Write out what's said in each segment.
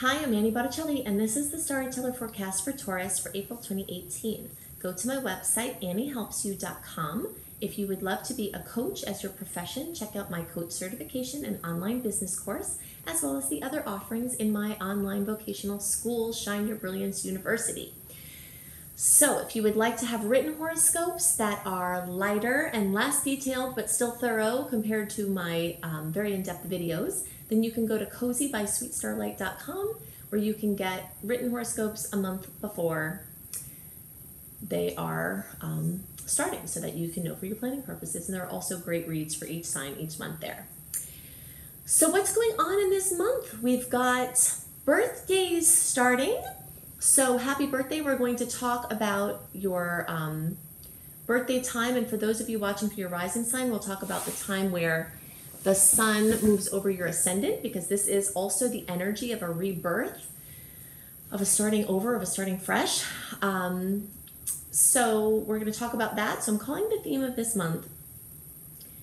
Hi, I'm Annie Botticelli, and this is the Storyteller Forecast for Taurus for April 2018. Go to my website, anniehelpsyou.com. If you would love to be a coach as your profession, check out my coach certification and online business course, as well as the other offerings in my online vocational school, Shine Your Brilliance University. So if you would like to have written horoscopes that are lighter and less detailed but still thorough compared to my very in-depth videos, then you can go to cozybysweetstarlight.com, where you can get written horoscopes a month before they are starting, so that you can know for your planning purposes. And there are also great reads for each sign each month there. So what's going on in this month? We've got birthdays starting. So happy birthday. We're going to talk about your birthday time. And for those of you watching for your rising sign, we'll talk about the time where the sun moves over your ascendant, because this is also the energy of a rebirth, of a starting over, of a starting fresh. So we're going to talk about that. So I'm calling the theme of this month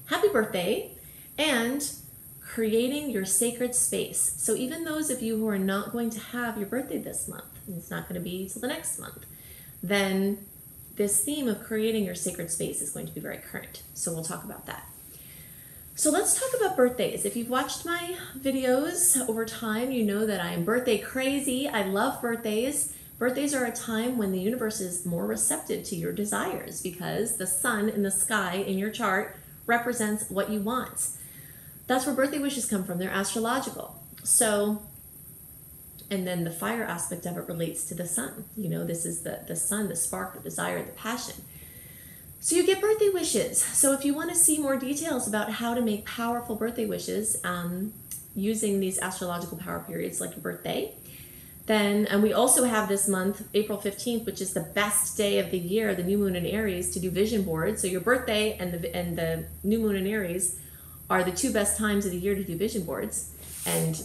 Happy Birthday and creating your sacred space. So even those of you who are not going to have your birthday this month, and it's not going to be till the next month, then this theme of creating your sacred space is going to be very current. So we'll talk about that. So let's talk about birthdays. If you've watched my videos over time, you know that I'm birthday crazy. I love birthdays. Birthdays are a time when the universe is more receptive to your desires, because the sun in the sky in your chart represents what you want. That's where birthday wishes come from. They're astrological. So, and then the fire aspect of it relates to the sun. You know, this is the sun, the spark, the desire, the passion. So you get birthday wishes. So if you want to see more details about how to make powerful birthday wishes using these astrological power periods like your birthday, then, and we also have this month, April 15th, which is the best day of the year, the new moon in Aries, to do vision boards. So your birthday and the new moon in Aries are the two best times of the year to do vision boards and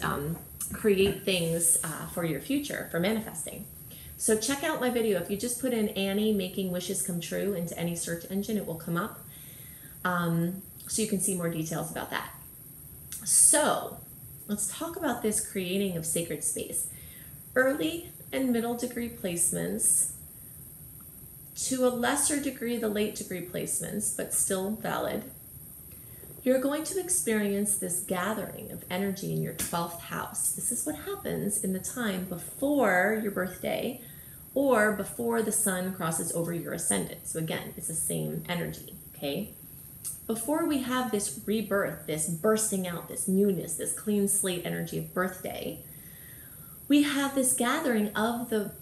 create things for your future, for manifesting. So check out my video. If you just put in Annie making wishes come true into any search engine, it will come up. So you can see more details about that. So let's talk about this creating of sacred space. Early and middle degree placements, to a lesser degree the late degree placements, but still valid. You're going to experience this gathering of energy in your 12th house. This is what happens in the time before your birthday or before the sun crosses over your ascendant. So again, it's the same energy, okay? Before we have this rebirth, this bursting out, this newness, this clean slate energy of birthday, we have this gathering of the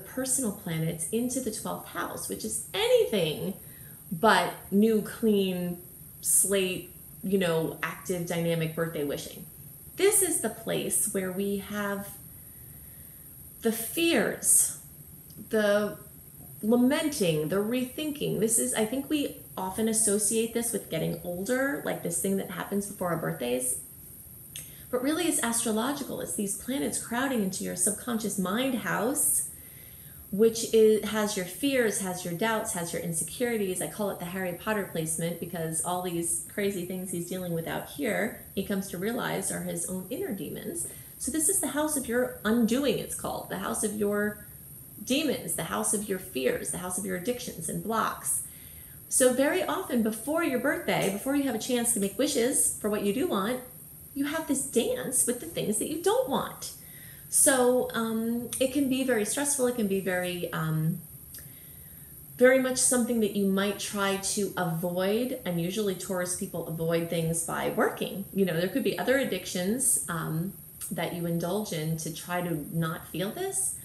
personal planets into the 12th house, which is anything but new, clean slate, you know, active, dynamic birthday wishing. This is the place where we have the fears, the lamenting, the rethinking. This is, I think we often associate this with getting older, like this thing that happens before our birthdays. But really it's astrological. It's these planets crowding into your subconscious mind house, which has your fears, has your doubts, has your insecurities. I call it the Harry Potter placement, because all these crazy things he's dealing with out here, he comes to realize are his own inner demons. So this is the house of your undoing, it's called. The house of your demons, the house of your fears, the house of your addictions and blocks. So very often before your birthday, before you have a chance to make wishes for what you do want, you have this dance with the things that you don't want. So it can be very stressful. It can be very, very much something that you might try to avoid. And usually Taurus people avoid things by working. You know, there could be other addictions that you indulge in to try to not feel this.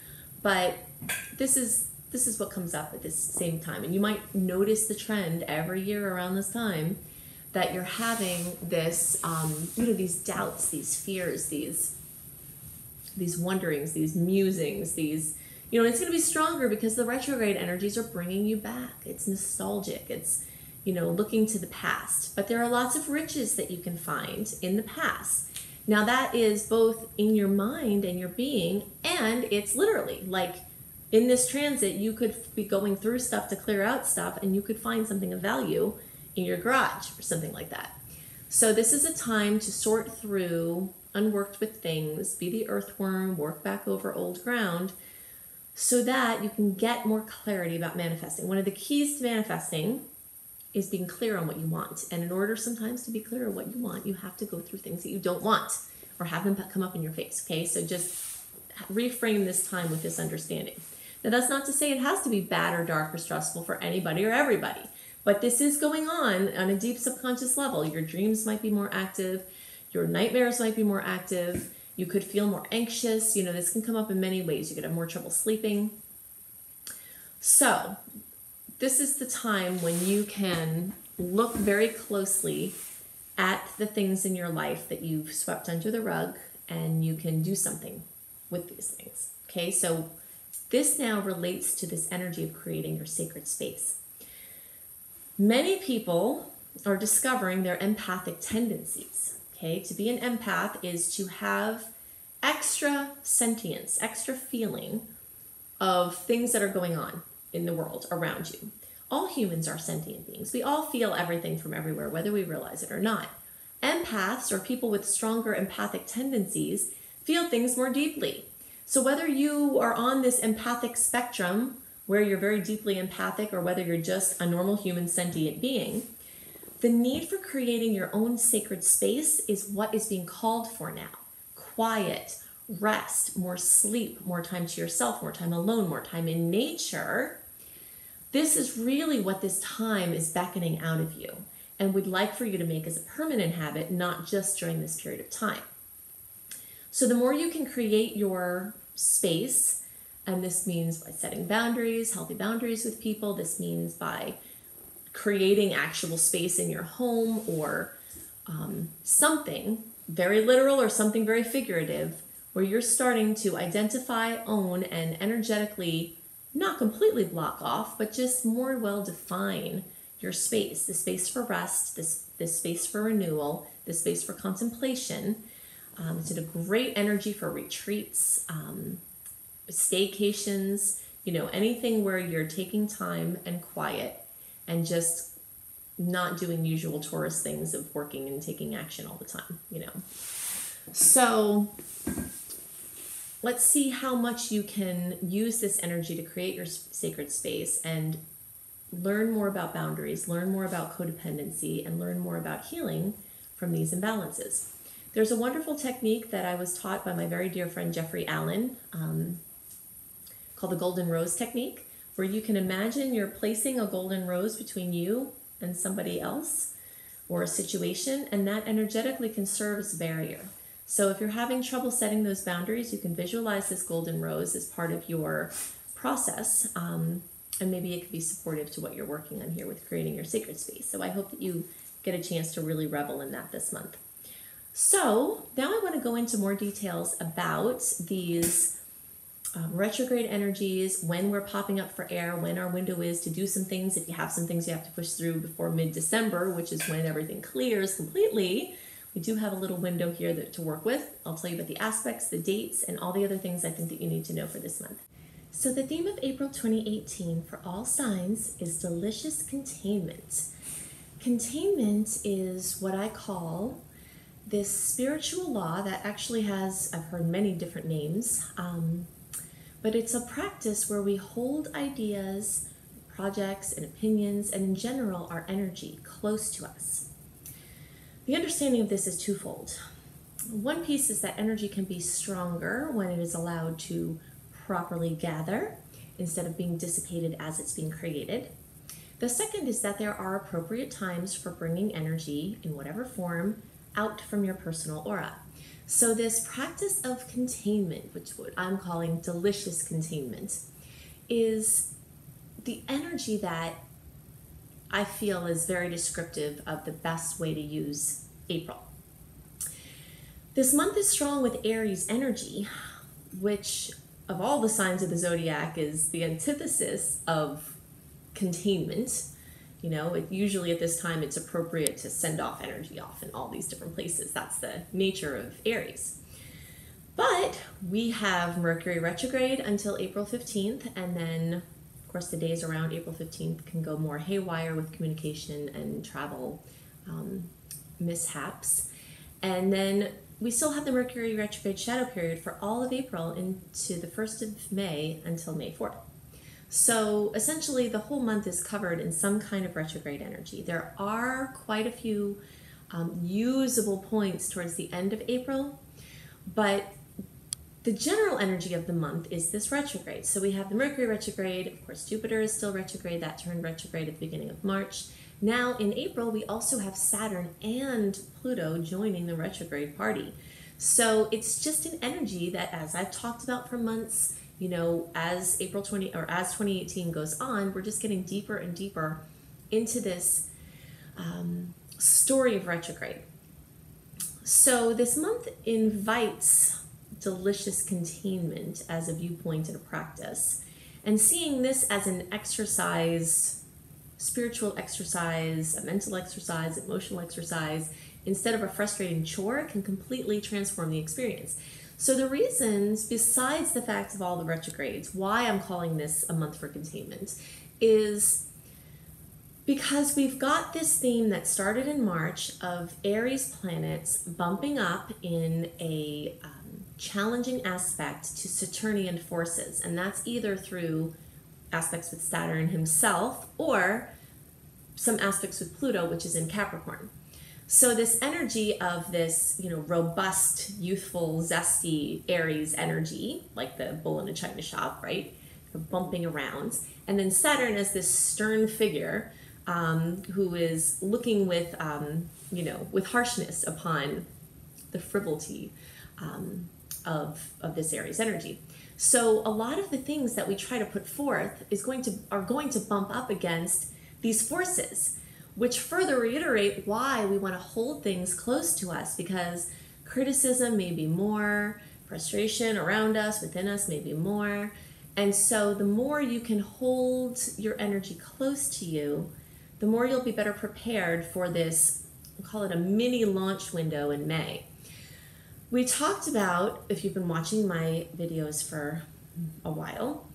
But this is what comes up at this same time. And you might notice the trend every year around this time, that you're having this, you know, these doubts, these fears, these wonderings, these musings, these, you know, it's going to be stronger because the retrograde energies are bringing you back. It's nostalgic. It's, you know, looking to the past. But there are lots of riches that you can find in the past. Now that is both in your mind and your being, and it's literally like in this transit, you could be going through stuff to clear out stuff, and you could find something of value in your garage or something like that. So this is a time to sort through unworked with things, be the earthworm, work back over old ground, so that you can get more clarity about manifesting. One of the keys to manifesting is being clear on what you want. And in order sometimes to be clear on what you want, you have to go through things that you don't want or have them come up in your face, okay? So just reframe this time with this understanding. Now, that's not to say it has to be bad or dark or stressful for anybody or everybody, but this is going on a deep subconscious level. Your dreams might be more active. Your nightmares might be more active. You could feel more anxious. You know, this can come up in many ways. You could have more trouble sleeping. So this is the time when you can look very closely at the things in your life that you've swept under the rug, and you can do something with these things. Okay, so this now relates to this energy of creating your sacred space. Many people are discovering their empathic tendencies. Okay, to be an empath is to have extra sentience, extra feeling of things that are going on in the world around you. All humans are sentient beings. We all feel everything from everywhere, whether we realize it or not. Empaths, or people with stronger empathic tendencies, feel things more deeply. So whether you are on this empathic spectrum, where you're very deeply empathic, or whether you're just a normal human sentient being, the need for creating your own sacred space is what is being called for now. Quiet, rest, more sleep, more time to yourself, more time alone, more time in nature. This is really what this time is beckoning out of you, and we'd like for you to make as a permanent habit, not just during this period of time. So the more you can create your space, and this means by setting boundaries, healthy boundaries with people, this means by creating actual space in your home, or something very literal or something very figurative, where you're starting to identify, own, and energetically not completely block off, but just more well define your space, the space for rest, this space for renewal, the space for contemplation. It's a great energy for retreats, staycations, you know, anything where you're taking time and quiet and just not doing usual tourist things of working and taking action all the time, you know. So let's see how much you can use this energy to create your sacred space and learn more about boundaries, learn more about codependency, and learn more about healing from these imbalances. There's a wonderful technique that I was taught by my very dear friend Jeffrey Allen, called the Golden Rose Technique, where you can imagine you're placing a golden rose between you and somebody else or a situation, and that energetically can serve as a barrier. So if you're having trouble setting those boundaries, you can visualize this golden rose as part of your process, and maybe it could be supportive to what you're working on here with creating your sacred space. So I hope that you get a chance to really revel in that this month. So now I want to go into more details about these retrograde energies, when we're popping up for air, when our window is to do some things. If you have some things you have to push through before mid-December, which is when everything clears completely, we do have a little window here to work with. I'll tell you about the aspects, the dates, and all the other things I think that you need to know for this month. So the theme of April 2018 for all signs is delicious containment. Containment is what I call this spiritual law that actually has, I've heard many different names, but it's a practice where we hold ideas, projects, and opinions, and in general, our energy close to us. The understanding of this is twofold. One piece is that energy can be stronger when it is allowed to properly gather instead of being dissipated as it's being created. The second is that there are appropriate times for bringing energy in whatever form out from your personal aura. So this practice of containment, which what I'm calling delicious containment, is the energy that I feel is very descriptive of the best way to use April. This month is strong with Aries energy, which of all the signs of the zodiac is the antithesis of containment. You know, usually at this time it's appropriate to send off energy off in all these different places. That's the nature of Aries. But we have Mercury Retrograde until April 15th, and then of course the days around April 15th can go more haywire with communication and travel mishaps. And then we still have the Mercury retrograde shadow period for all of April into the 1st of May until May 4th. So essentially the whole month is covered in some kind of retrograde energy. There are quite a few usable points towards the end of April, but the general energy of the month is this retrograde. So we have the Mercury retrograde, of course Jupiter is still retrograde, that turned retrograde at the beginning of March. Now in April we also have Saturn and Pluto joining the retrograde party. So it's just an energy that, as I've talked about for months, you know, as as 2018 goes on, we're just getting deeper and deeper into this story of retrograde. So this month invites delicious containment as a viewpoint and a practice, and seeing this as an exercise, spiritual exercise, a mental exercise, emotional exercise, instead of a frustrating chore, can completely transform the experience. So the reasons, besides the fact of all the retrogrades, why I'm calling this a month for containment is because we've got this theme that started in March of Aries planets bumping up in a challenging aspect to Saturnian forces, and that's either through aspects with Saturn himself or some aspects with Pluto, which is in Capricorn. So this energy of this, you know, robust, youthful, zesty Aries energy, like the bull in a china shop, right? Bumping around. And then Saturn as this stern figure who is looking with, you know, with harshness upon the frivolity of this Aries energy. So a lot of the things that we try to put forth are going to bump up against these forces, which further reiterate why we want to hold things close to us, because criticism may be more, frustration around us, within us may be more. And so the more you can hold your energy close to you, the more you'll be better prepared for this, we'll call it a mini launch window in May. We talked about, if you've been watching my videos for a while,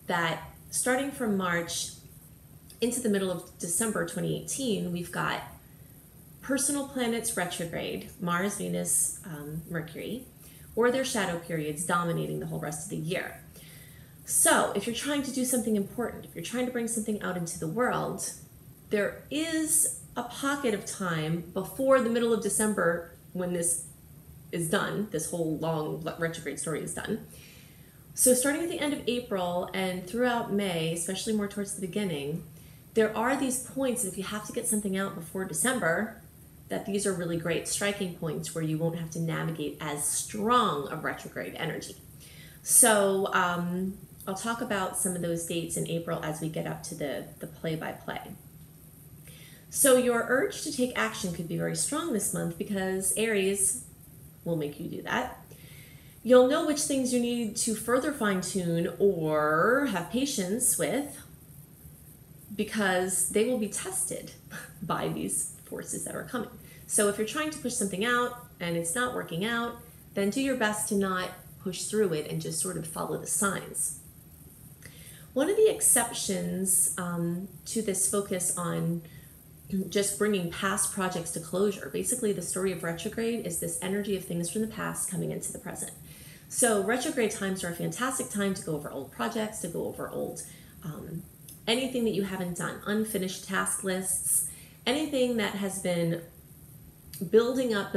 that starting from March into the middle of December 2018, we've got personal planets retrograde, Mars, Venus, Mercury, or their shadow periods dominating the whole rest of the year. So if you're trying to do something important, if you're trying to bring something out into the world, there is a pocket of time before the middle of December when this is done, this whole long retrograde story is done. So starting at the end of April and throughout May, especially more towards the beginning, there are these points that if you have to get something out before December, that these are really great striking points where you won't have to navigate as strong of retrograde energy. So I'll talk about some of those dates in April as we get up to the play-by-play. So your urge to take action could be very strong this month because Aries will make you do that. You'll know which things you need to further fine-tune or have patience with, because they will be tested by these forces that are coming. So if you're trying to push something out and it's not working out, then do your best to not push through it and just sort of follow the signs. One of the exceptions to this focus on just bringing past projects to closure, basically the story of retrograde is this energy of things from the past coming into the present. So retrograde times are a fantastic time to go over old projects, to go over old anything that you haven't done, unfinished task lists, anything that has been building up,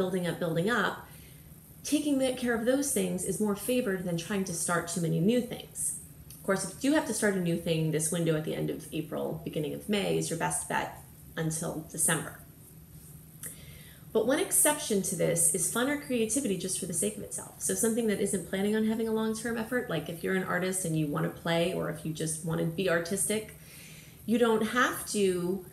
taking care of those things is more favored than trying to start too many new things. Of course, if you do have to start a new thing, this window at the end of April, beginning of May is your best bet until December. But one exception to this is fun or creativity just for the sake of itself. So something that isn't planning on having a long-term effort, like if you're an artist and you want to play, or if you just want to be artistic, you don't have to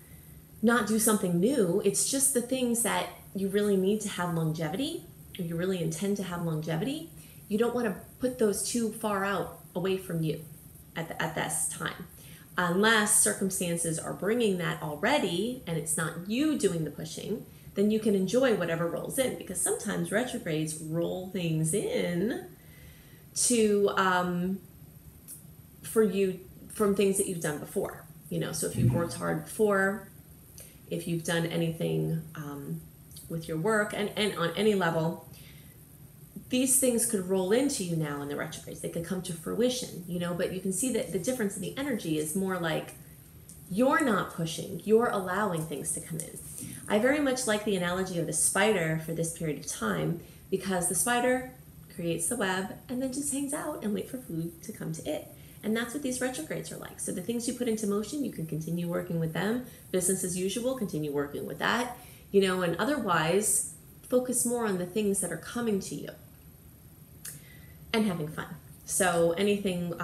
not do something new. It's just the things that you really need to have longevity, or you really intend to have longevity. You don't want to put those too far out away from you at this time. Unless circumstances are bringing that already and it's not you doing the pushing, then you can enjoy whatever rolls in, because sometimes retrogrades roll things in to for you from things that you've done before. You know, so if you've worked hard before, if you've done anything with your work and on any level, these things could roll into you now in the retrogrades. They could come to fruition, you know, but you can see that the difference in the energy is more like you're not pushing, you're allowing things to come in. I very much like the analogy of the spider for this period of time, because the spider creates the web and then just hangs out and wait for food to come to it. And that's what these retrogrades are like. So the things you put into motion, you can continue working with them. Business as usual, continue working with that, you know, and otherwise focus more on the things that are coming to you and having fun. So anything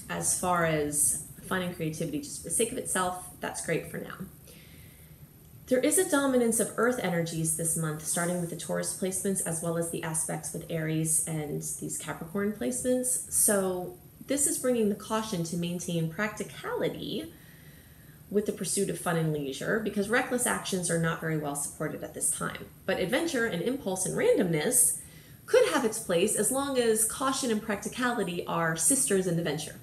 as far as fun and creativity, just for the sake of itself, that's great for now. There is a dominance of earth energies this month, starting with the Taurus placements as well as the aspects with Aries and these Capricorn placements. So this is bringing the caution to maintain practicality with the pursuit of fun and leisure, because reckless actions are not very well supported at this time. But adventure and impulse and randomness could have its place as long as caution and practicality are sisters in the venture.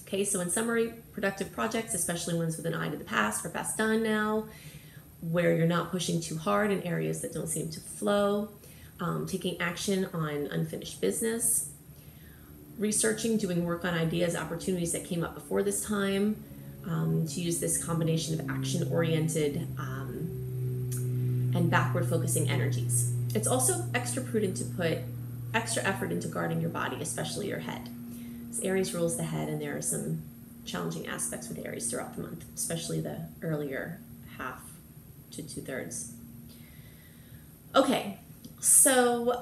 Okay, so in summary, productive projects, especially ones with an eye to the past or past done now, where you're not pushing too hard in areas that don't seem to flow, taking action on unfinished business, researching, doing work on ideas, opportunities that came up before this time, to use this combination of action-oriented and backward-focusing energies. It's also extra prudent to put extra effort into guarding your body, especially your head. As Aries rules the head, and there are some challenging aspects with Aries throughout the month, especially the earlier half to 2/3. Okay, so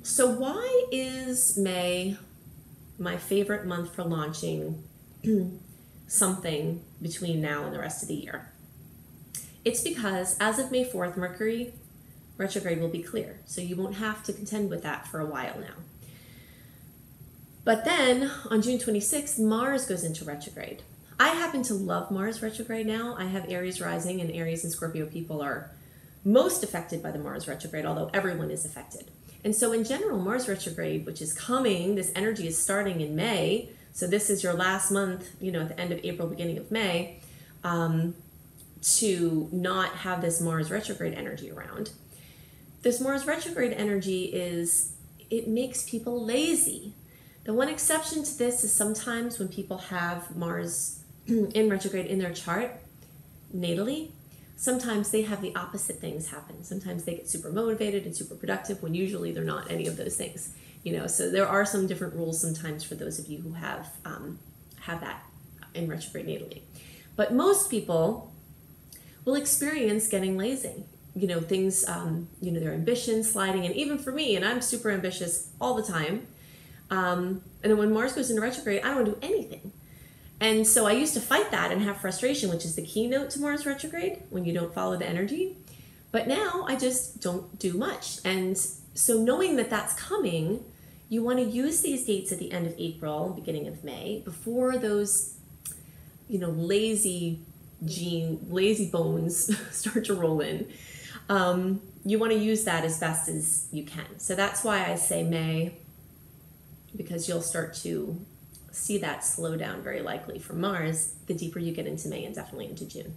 why is May my favorite month for launching something between now and the rest of the year? It's because as of May 4th, Mercury Retrograde will be clear, so you won't have to contend with that for a while now. But then on June 26th, Mars goes into retrograde. I happen to love Mars retrograde now. I have Aries rising, and Aries and Scorpio people are most affected by the Mars retrograde, although everyone is affected. And so in general, Mars retrograde, which is coming, this energy is starting in May. So this is your last month, you know, at the end of April, beginning of May, to not have this Mars retrograde energy around. This Mars retrograde energy it makes people lazy. The one exception to this is sometimes when people have Mars in retrograde in their chart, natally, sometimes they have the opposite things happen. Sometimes they get super motivated and super productive when usually they're not any of those things. You know, so there are some different rules sometimes for those of you who have that in retrograde natally. But most people will experience getting lazy. You know, things, you know, their ambition sliding, and even for me, and I'm super ambitious all the time. And then when Mars goes into retrograde, I don't want to do anything. And so I used to fight that and have frustration, which is the keynote to Mars retrograde, when you don't follow the energy. But now I just don't do much. And so knowing that that's coming, you want to use these dates at the end of April, beginning of May, before those, you know, lazy bones start to roll in. You want to use that as best as you can. So that's why I say May, because you'll start to see that slow down very likely from Mars the deeper you get into May, and definitely into June.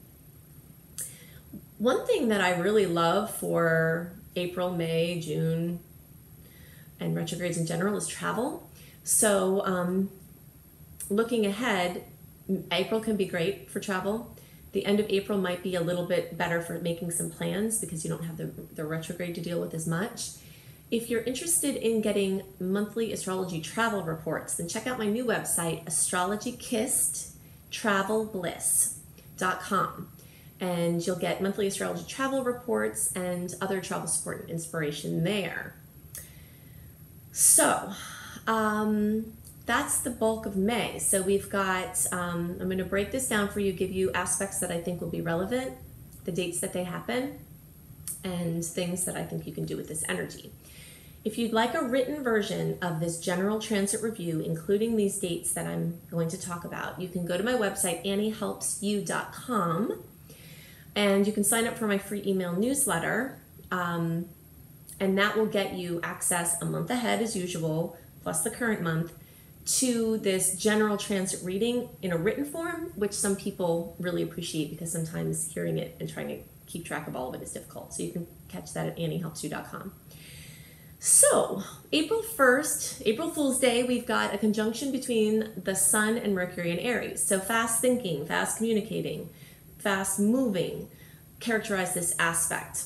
One thing that I really love for April, May, June, and retrogrades in general is travel. So looking ahead, April can be great for travel. The end of April might be a little bit better for making some plans because you don't have the retrograde to deal with as much. If you're interested in getting monthly astrology travel reports, then check out my new website, astrologykissedtravelbliss.com. And you'll get monthly astrology travel reports and other travel support and inspiration there. So, that's the bulk of May. So we've got, I'm going to break this down for you, give you aspects that I think will be relevant, the dates that they happen, and things that I think you can do with this energy. If you'd like a written version of this general transit review, including these dates that I'm going to talk about, you can go to my website, anniehelpsyou.com, and you can sign up for my free email newsletter, and that will get you access a month ahead as usual, plus the current month, to this general transit reading in a written form, which some people really appreciate because sometimes hearing it and trying to keep track of all of it is difficult. So you can catch that at anniehelpsyou.com. So, April 1st, April Fool's Day, we've got a conjunction between the Sun and Mercury in Aries. So fast thinking, fast communicating, fast moving characterize this aspect.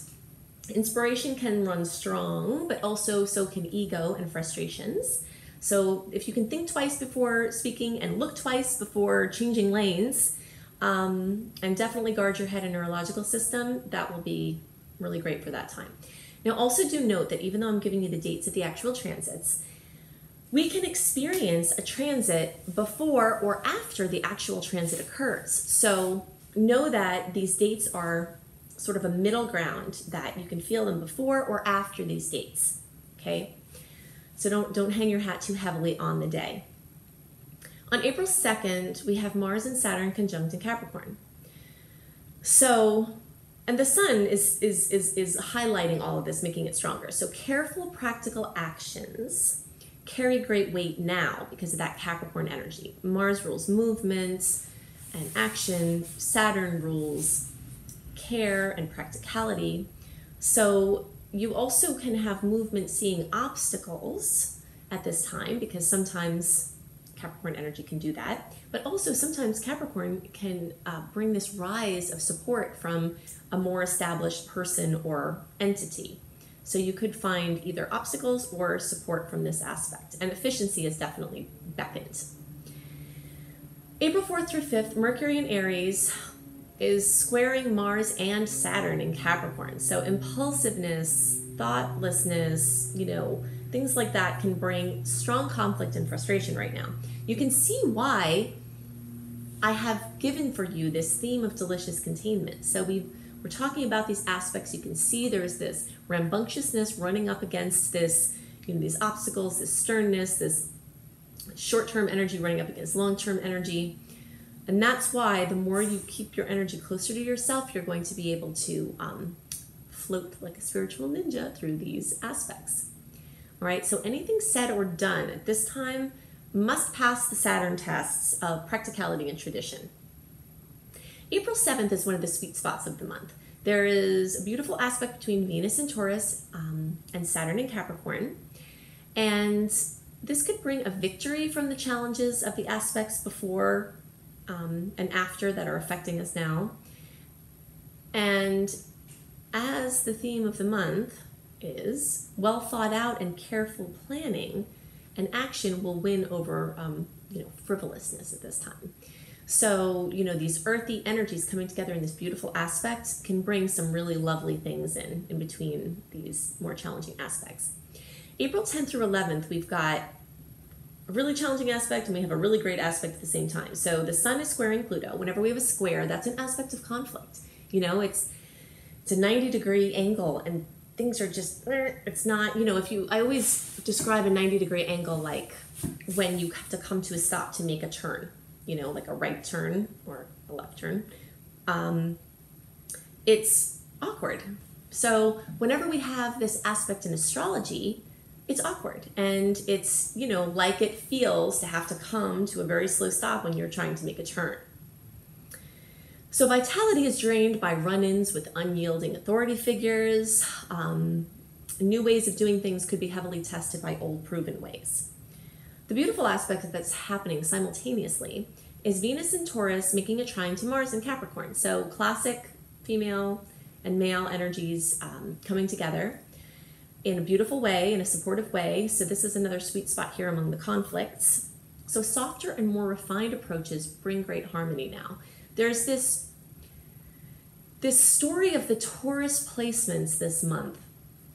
Inspiration can run strong, but also so can ego and frustrations. So if you can think twice before speaking and look twice before changing lanes, and definitely guard your head and neurological system, that will be really great for that time. Now, also do note that even though I'm giving you the dates of the actual transits, we can experience a transit before or after the actual transit occurs. So know that these dates are sort of a middle ground, that you can feel them before or after these dates, okay? So don't hang your hat too heavily on the day. On April 2nd, we have Mars and Saturn conjunct in Capricorn. So, and the Sun is highlighting all of this, making it stronger. So careful, practical actions carry great weight now because of that Capricorn energy. Mars rules movement and action. Saturn rules care and practicality. So you also can have movement seeing obstacles at this time, because sometimes Capricorn energy can do that, but also sometimes Capricorn can bring this rise of support from a more established person or entity. So you could find either obstacles or support from this aspect, and efficiency is definitely beckoned. April 4th through 5th, Mercury in Aries is squaring Mars and Saturn in Capricorn. So impulsiveness, thoughtlessness, things like that can bring strong conflict and frustration right now. You can see why I have given for you this theme of delicious containment. So we're talking about these aspects. You can see there's this rambunctiousness running up against this, these obstacles, this sternness, this short-term energy running up against long-term energy. And that's why the more you keep your energy closer to yourself, you're going to be able to float like a spiritual ninja through these aspects. All right, so anything said or done at this time must pass the Saturn tests of practicality and tradition. April 7th is one of the sweet spots of the month. There is a beautiful aspect between Venus and Taurus and Saturn in Capricorn. And this could bring a victory from the challenges of the aspects before and after that are affecting us now. And as the theme of the month is, well thought out and careful planning and action will win over frivolousness at this time. So, these earthy energies coming together in this beautiful aspect can bring some really lovely things in between these more challenging aspects. April 10th through 11th, we've got a really challenging aspect and we have a really great aspect at the same time. So the Sun is squaring Pluto. Whenever we have a square, that's an aspect of conflict. It's a 90-degree angle and things are just, it's not, I always describe a 90-degree angle like when you have to come to a stop to make a turn, like a right turn or a left turn. It's awkward. So whenever we have this aspect in astrology, it's awkward and it's, like it feels to have to come to a very slow stop when you're trying to make a turn. So vitality is drained by run-ins with unyielding authority figures. New ways of doing things could be heavily tested by old proven ways. The beautiful aspect that's happening simultaneously is Venus in Taurus making a trine to Mars in Capricorn. So classic female and male energies coming together in a beautiful way, in a supportive way. So this is another sweet spot here among the conflicts. So softer and more refined approaches bring great harmony now. There's this story of the Taurus placements this month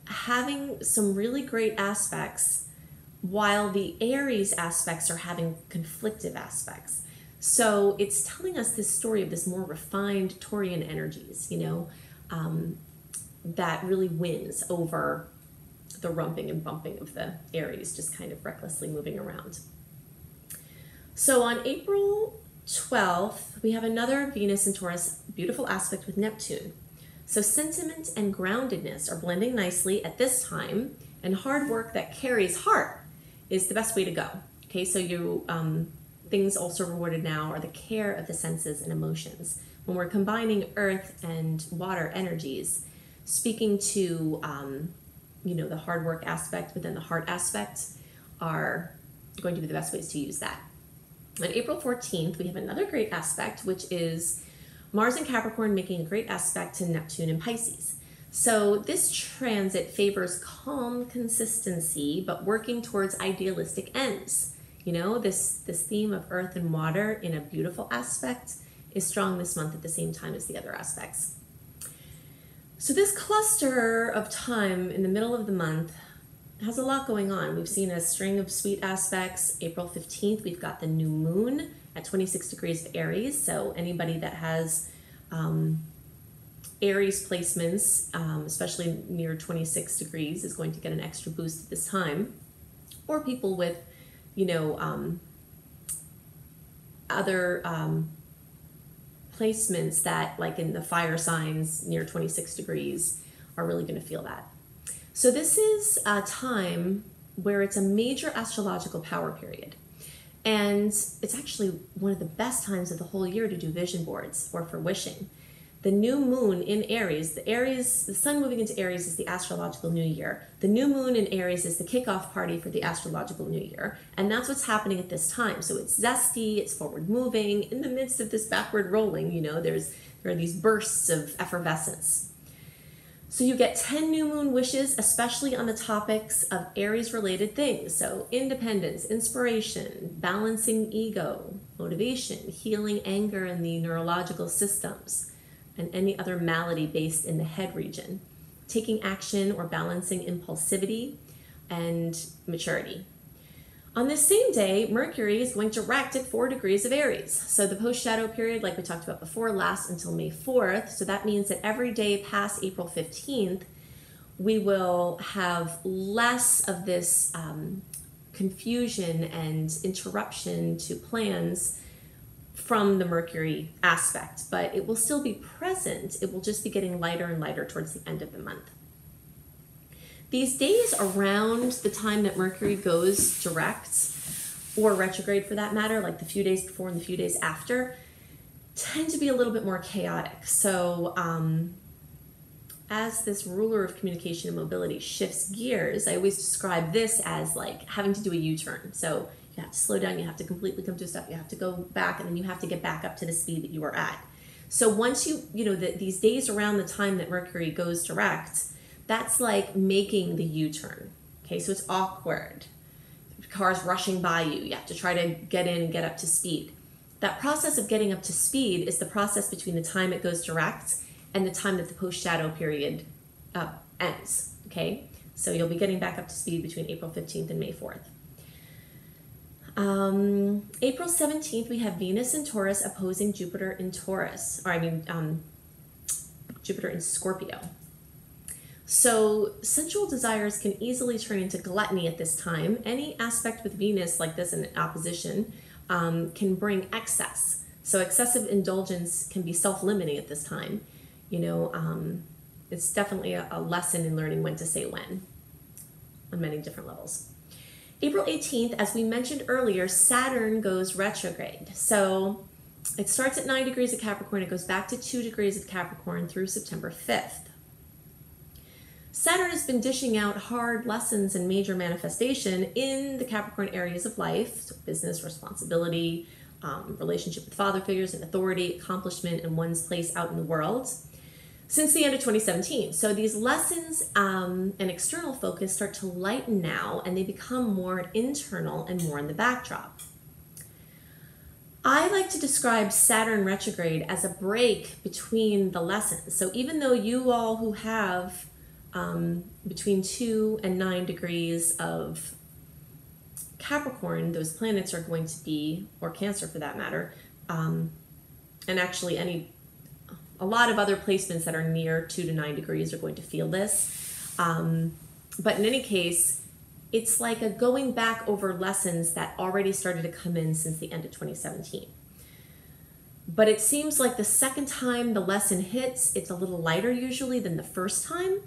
having some really great aspects while the Aries aspects are having conflictive aspects. So it's telling us this story of this more refined Taurian energies, that really wins over the rumping and bumping of the Aries, just kind of recklessly moving around. So on April 12th, we have another Venus in Taurus beautiful aspect with Neptune. So sentiment and groundedness are blending nicely at this time, and hard work that carries heart is the best way to go. Okay, so things also rewarded now are the care of the senses and emotions. When we're combining earth and water energies, speaking to you know, the hard work aspect, but then the heart aspect are going to be the best ways to use that. On April 14th, we have another great aspect, which is Mars in Capricorn making a great aspect to Neptune in Pisces. So this transit favors calm consistency, but working towards idealistic ends. You know, this theme of earth and water in a beautiful aspect is strong this month at the same time as the other aspects. So this cluster of time in the middle of the month has a lot going on. We've seen a string of sweet aspects. April 15th, we've got the new moon at 26 degrees of Aries. So anybody that has Aries placements, especially near 26 degrees, is going to get an extra boost at this time. Or people with, you know, other placements that, like in the fire signs near 26 degrees, are really going to feel that. So this is a time where it's a major astrological power period. And it's actually one of the best times of the whole year to do vision boards or for wishing. The new moon in Aries, the sun moving into Aries is the astrological new year. The new moon in Aries is the kickoff party for the astrological new year. And that's what's happening at this time. So it's zesty, it's forward moving. In the midst of this backward rolling, you know, there are these bursts of effervescence. So you get 10 new moon wishes, especially on the topics of Aries related things. So independence, inspiration, balancing ego, motivation, healing anger in the neurological systems, and any other malady based in the head region, taking action or balancing impulsivity and maturity. On this same day, Mercury is going direct at 4 degrees of Aries. So the post-shadow period, like we talked about before, lasts until May 4th. So that means that every day past April 15th, we will have less of this confusion and interruption to plans from the Mercury aspect, but it will still be present. It will just be getting lighter and lighter towards the end of the month. These days around the time that Mercury goes direct, or retrograde for that matter, like the few days before and the few days after, tend to be a little bit more chaotic. So as this ruler of communication and mobility shifts gears, I always describe this as like having to do a U-turn. So you have to slow down, you have to completely come to a stop, you have to go back, and then you have to get back up to the speed that you were at. So once these days around the time that Mercury goes direct, that's like making the U-turn. Okay, so it's awkward. Cars rushing by you. You have to try to get in and get up to speed. That process of getting up to speed is the process between the time it goes direct and the time that the post-shadow period ends. Okay, so you'll be getting back up to speed between April 15th and May 4th. April 17th, we have Venus in Taurus opposing Jupiter in Taurus, Jupiter in Scorpio. So sensual desires can easily turn into gluttony at this time. Any aspect with Venus like this in opposition can bring excess. So excessive indulgence can be self-limiting at this time. You know, it's definitely a lesson in learning when to say when on many different levels. April 18th, as we mentioned earlier, Saturn goes retrograde. So it starts at 9 degrees of Capricorn. It goes back to 2 degrees of Capricorn through September 5th. Saturn has been dishing out hard lessons and major manifestation in the Capricorn areas of life, so business, responsibility, relationship with father figures and authority, accomplishment, and one's place out in the world, since the end of 2017. So these lessons and external focus start to lighten now, and they become more internal and more in the backdrop. I like to describe Saturn retrograde as a break between the lessons. So even though you all who have between 2 and 9 degrees of Capricorn, those planets are going to be, or Cancer for that matter, and actually a lot of other placements that are near 2 to 9 degrees are going to feel this. But in any case, it's like a going back over lessons that already started to come in since the end of 2017. But it seems like the second time the lesson hits, it's a little lighter usually than the first time,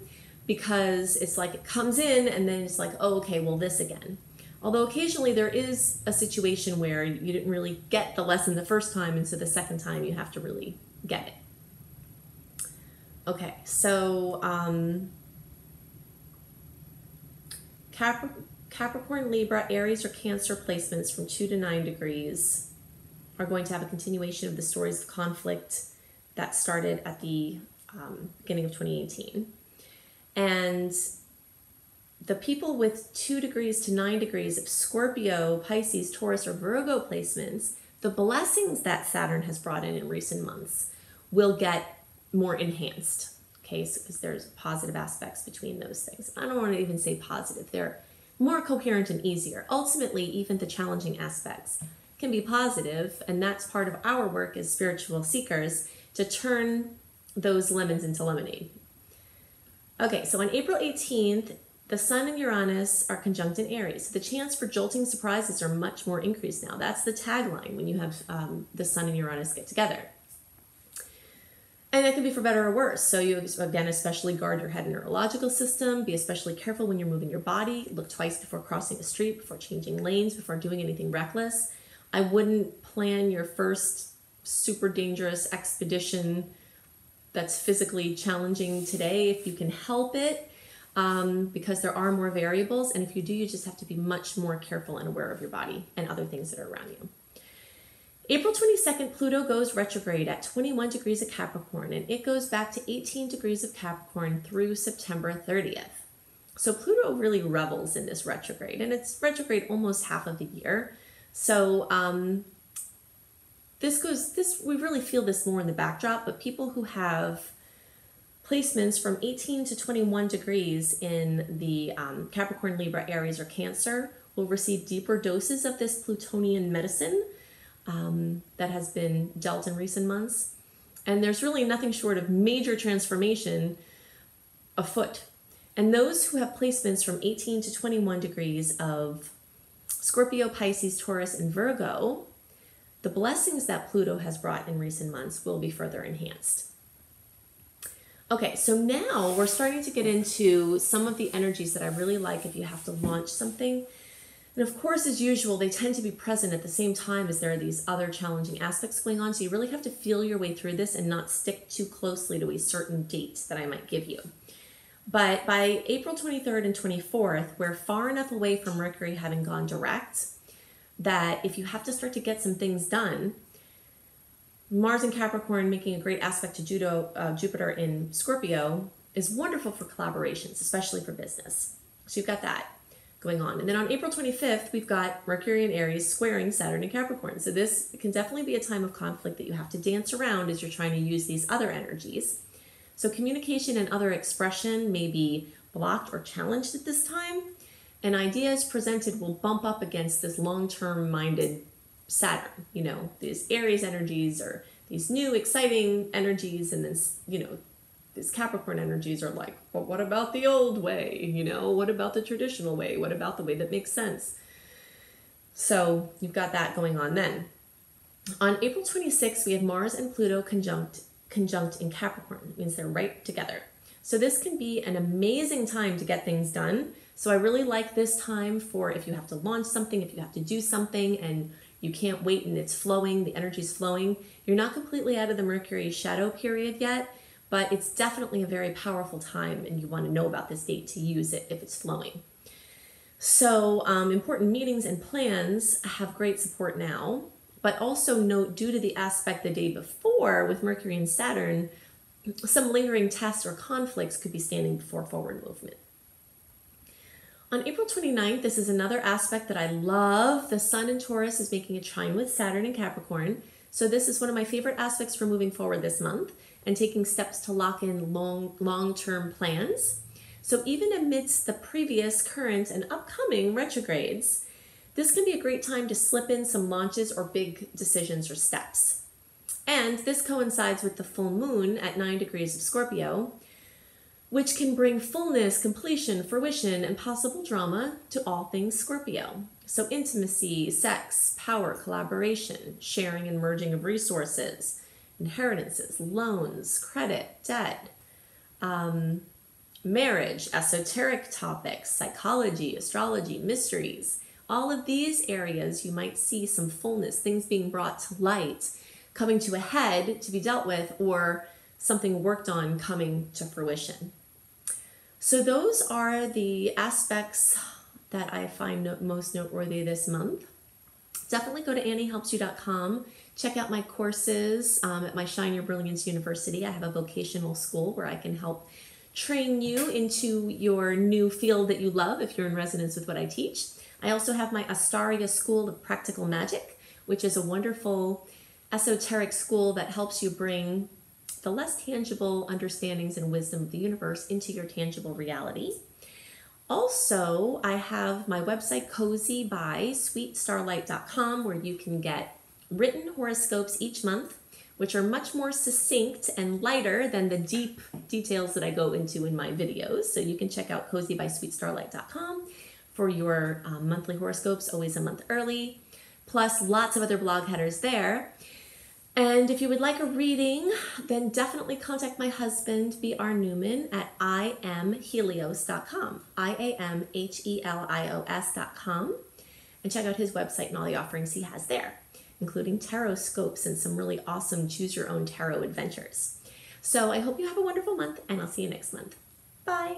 because it's like it comes in and then it's like, oh, okay, well, this again. Although occasionally there is a situation where you didn't really get the lesson the first time, and so the second time you have to really get it. Okay, so Capricorn, Libra, Aries, or Cancer placements from 2 to 9 degrees are going to have a continuation of the stories of conflict that started at the beginning of 2018. And the people with 2 degrees to 9 degrees of Scorpio, Pisces, Taurus, or Virgo placements, the blessings that Saturn has brought in recent months will get more enhanced. Okay, so because there's positive aspects between those things. I don't want to even say positive. They're more coherent and easier. Ultimately, even the challenging aspects can be positive, and that's part of our work as spiritual seekers to turn those lemons into lemonade. Okay, so on April 18th, the Sun and Uranus are conjunct in Aries. So the chance for jolting surprises are much more increased now. That's the tagline when you have the Sun and Uranus get together. And it can be for better or worse. So you, again, especially guard your head and neurological system. Be especially careful when you're moving your body. Look twice before crossing a street, before changing lanes, before doing anything reckless. I wouldn't plan your first super dangerous expedition that's physically challenging today if you can help it, because there are more variables. And if you do, you just have to be much more careful and aware of your body and other things that are around you. April 22nd, Pluto goes retrograde at 21 degrees of Capricorn, and it goes back to 18 degrees of Capricorn through September 30th. So Pluto really revels in this retrograde, and it's retrograde almost half of the year. So we really feel this more in the backdrop, but people who have placements from 18 to 21 degrees in the Capricorn, Libra, Aries, or Cancer will receive deeper doses of this Plutonian medicine that has been dealt in recent months. And there's really nothing short of major transformation afoot. And those who have placements from 18 to 21 degrees of Scorpio, Pisces, Taurus, and Virgo, the blessings that Pluto has brought in recent months will be further enhanced. Okay, so now we're starting to get into some of the energies that I really like if you have to launch something. And of course, as usual, they tend to be present at the same time as there are these other challenging aspects going on. So you really have to feel your way through this and not stick too closely to a certain date that I might give you. But by April 23rd and 24th, we're far enough away from Mercury having gone direct that if you have to start to get some things done, Mars in Capricorn making a great aspect to Jupiter in Scorpio is wonderful for collaborations, especially for business. So you've got that going on. And then on April 25th, we've got Mercury and Aries squaring Saturn and Capricorn. So this can definitely be a time of conflict that you have to dance around as you're trying to use these other energies. So communication and other expression may be blocked or challenged at this time, and ideas presented will bump up against this long-term minded Saturn, these Aries energies or these new exciting energies, and then, these Capricorn energies are like, well, what about the old way? What about the traditional way? What about the way that makes sense? So you've got that going on then. On April 26th, we have Mars and Pluto conjunct in Capricorn. It means they're right together. So this can be an amazing time to get things done. So I really like this time for if you have to launch something, if you have to do something and you can't wait and it's flowing, the energy's flowing. You're not completely out of the Mercury shadow period yet, but it's definitely a very powerful time and you want to know about this date to use it if it's flowing. So important meetings and plans have great support now, but also note due to the aspect the day before with Mercury and Saturn, some lingering tests or conflicts could be standing before forward movement. On April 29th, this is another aspect that I love. The Sun in Taurus is making a trine with Saturn in Capricorn. So this is one of my favorite aspects for moving forward this month and taking steps to lock in long-term plans. So even amidst the previous, current, and upcoming retrogrades, this can be a great time to slip in some launches or big decisions or steps. And this coincides with the full moon at 9 degrees of Scorpio, which can bring fullness, completion, fruition, and possible drama to all things Scorpio. So intimacy, sex, power, collaboration, sharing and merging of resources, inheritances, loans, credit, debt, marriage, esoteric topics, psychology, astrology, mysteries. All of these areas you might see some fullness, things being brought to light, coming to a head to be dealt with, or something worked on coming to fruition. So those are the aspects that I find most noteworthy this month. Definitely go to anniehelpsyou.com. Check out my courses at my Shine Your Brilliance University. I have a vocational school where I can help train you into your new field that you love if you're in resonance with what I teach. I also have my Astaria School of Practical Magic, which is a wonderful esoteric school that helps you bring the less tangible understandings and wisdom of the universe into your tangible reality. Also, I have my website, Cozy by sweetstarlight.com, where you can get written horoscopes each month, which are much more succinct and lighter than the deep details that I go into in my videos. So you can check out cozybysweetstarlight.com for your monthly horoscopes, always a month early, plus lots of other blog headers there. And if you would like a reading, then definitely contact my husband, B.R. Newman, at iamhelios.com, IAMHELIOS.com, and check out his website and all the offerings he has there, including tarot scopes and some really awesome choose your own tarot adventures. So I hope you have a wonderful month, and I'll see you next month. Bye.